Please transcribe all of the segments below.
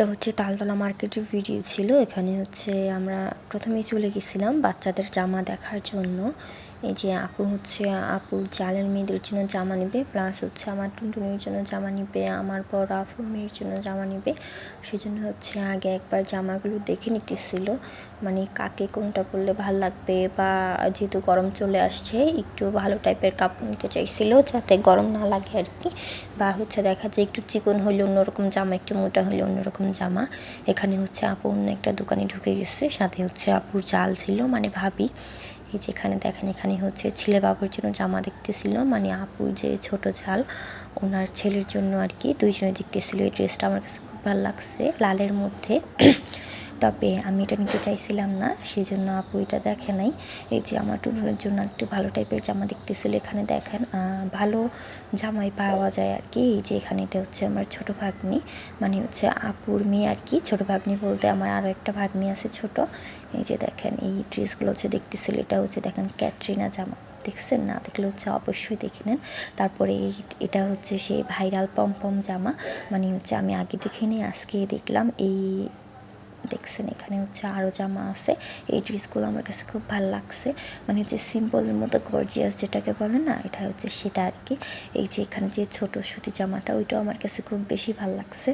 এটা হচ্ছে তালতলা মার্কেটের ভিডিও ছিল। এখানে হচ্ছে আমরা প্রথমেই চলে গেছিলাম বাচ্চাদের জামা দেখার জন্য। এই যে আপু হচ্ছে আপুর জালের মেয়েদের জন্য জামা নেবে, প্লাস হচ্ছে আমার টুনটুনির জন্য জামা নিবে, আমার বড় আপুর মেয়ের জন্য জামা নিবে। সেজন্য হচ্ছে আগে একবার জামাগুলো দেখে নিতেছিল, মানে কাকে কোনটা পরলে ভাল লাগবে, বা যেহেতু গরম চলে আসছে একটু ভালো টাইপের কাপড় নিতে চাইছিল যাতে গরম না লাগে আর কি, বা হচ্ছে দেখা যায় একটু চিকন হলে অন্যরকম জামা, একটু মোটা হলে অন্যরকম জামা। এখানে হচ্ছে আপু অন্য একটা দোকানে ঢুকে গেছে, সাথে হচ্ছে আপুর জাল ছিল, মানে ভাবি। এই যেখানে দেখেন, এখানে হচ্ছে ছেলে বাবুর জন্য জামা দেখতেছিল, মানে আপুর যে ছোট জাল ওনার ছেলের জন্য আর কি, দুইজনে দেখতেছিল। এই ড্রেসটা আমার কাছে খুব ভালো লাগছে লালের মধ্যে। তবে আমি এটা নিতে চাইছিলাম না, সেই জন্য আপু এটা দেখে নাই। এই যে আমার টুনটুনের জন্য একটু ভালো টাইপের জামা দেখতেছিল। এখানে দেখেন ভালো জামাই পাওয়া যায় আর কি। এই যে এখানে এটা হচ্ছে আমার ছোট ভাগ্নি, মানে হচ্ছে আপুর মেয়ে আর কি। ছোট ভাগ্নি বলতে আমার আরও একটা ভাগ্নি আছে ছোট। এই যে দেখেন এই ড্রেসগুলো হচ্ছে দেখতেছিল, এটা হচ্ছে দেখেন ক্যাটরিনা জামা, দেখছেন? না দেখলে হচ্ছে অবশ্যই দেখে নেন। তারপরে এটা হচ্ছে সেই ভাইরাল পম জামা, মানে হচ্ছে আমি আগে দেখে নিই, আজকে দেখলাম। এই দেখছেন এখানে হচ্ছে আরও জামা আছে। এই ড্রেসগুলো আমার কাছে খুব ভালো লাগছে, মানে হচ্ছে সিম্পলের মতো গর্জিয়াস যেটাকে বলে না, এটা হচ্ছে সেটা আর কি। এই যে এখানে যে ছোটো সুতি জামাটা, ওইটাও আমার কাছে খুব বেশি ভালো লাগছে।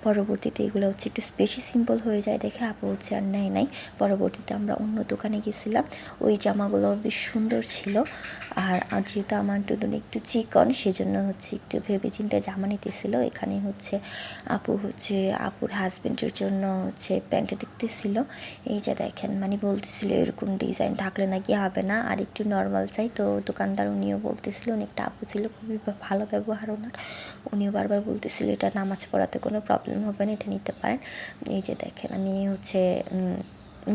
পরবর্তীতে এগুলো হচ্ছে একটু বেশি সিম্পল হয়ে যায় দেখে আপু হচ্ছে আর নেয় নাই। পরবর্তীতে আমরা অন্য দোকানে গেছিলাম, ওই জামাগুলো বেশ সুন্দর ছিল। আর যেহেতু আমার টুনটুনি একটু চিকন, সেজন্য হচ্ছে একটু ভেবে চিন্তে জামা নিতেছিল। এখানে হচ্ছে আপু হচ্ছে আপুর হাজব্যান্ডের জন্য হচ্ছে প্যান্ট দেখতেছিল। এই যে দেখেন, মানে বলতেছিল এরকম ডিজাইন থাকলে নাকি হবে না, আর একটু নর্মাল চাই। তো দোকানদার উনিও বলতেছিল, উনি একটা আপু ছিল, খুবই ভালো ব্যবহার ওনার। উনিও বারবার বলতেছিল এটা নামাজ পড়াতে কোনো প্রবলেম হবে না, এটা নিতে পারেন। এই যে দেখেন, আমি হচ্ছে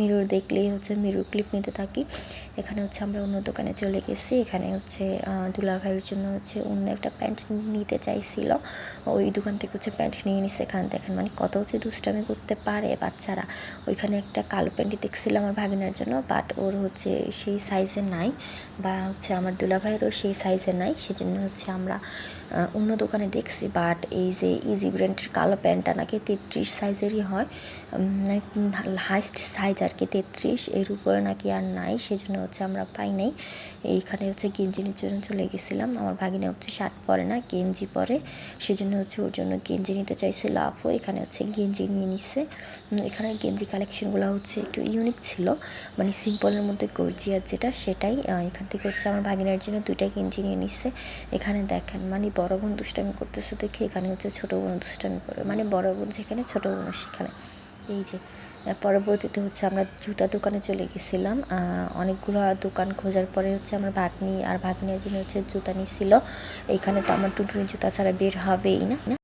মিরর দেখলেই হচ্ছে মিরর ক্লিপ নিতে থাকি। এখানে হচ্ছে আমরা অন্য দোকানে চলে গেছি। এখানে হচ্ছে দুলাভাইয়ের জন্য হচ্ছে অন্য একটা প্যান্ট নিতে চাইছিল, ওই দোকান থেকে হচ্ছে প্যান্ট নিয়ে নিচ্ছে। এখানে দেখেন মানে কত হচ্ছে দুষ্টামি করতে পারে বাচ্চারা। ওইখানে একটা কালো প্যান্টই দেখছিলাম আমার ভাগিনার জন্য, বাট ওর হচ্ছে সেই সাইজে নাই, বা হচ্ছে আমার দুলাভাইয়েরও সেই সাইজে নাই। সেজন্য হচ্ছে আমরা অন্য দোকানে দেখছি। বাট এই যে ইজি ব্র্যান্ডের কালো প্যান্টটা নাকি 33 সাইজেরই হয়, হাইস্ট সাইজ আর কি 33, এর উপরে নাকি আর নাই। সেজন্য হচ্ছে আমরা পাই নাই। এইখানে হচ্ছে গেঞ্জির জন্য চলে গেছিলাম। আমার ভাগিনা হচ্ছে শার্ট পরে না, গেঞ্জি পরে, সেজন্য হচ্ছে ওর জন্য গেঞ্জি নিতে চাইছিল আপু। এখানে হচ্ছে গেঞ্জি নিয়ে নিচ্ছে। এখানে গেঞ্জি কালেকশনগুলো হচ্ছে একটু ইউনিক ছিল, মানে সিম্পলের মধ্যে গর্জিয়াস যেটা সেটাই। এখান থেকে হচ্ছে আমার ভাগিনার জন্য 2টা গেঞ্জি নিয়ে নিচ্ছে। এখানে দেখেন মানে বড় বোন দুষ্টামি করতেছে দেখে এখানে হচ্ছে ছোটো বোন দুষ্টামি করে, মানে বড় বোন যেখানে ছোটো বোন সেখানে। এই যে পরবর্তীতে হচ্ছে আমরা জুতা দোকানে চলে গেছিলাম। অনেকগুলো দোকান খোঁজার পরে হচ্ছে আমার ভাগ্নি আর ভাগ্নির জন্য হচ্ছে জুতা নিচ্ছিল। এইখানে তো আমার টুনটুনি জুতা ছাড়া বের হবেই না।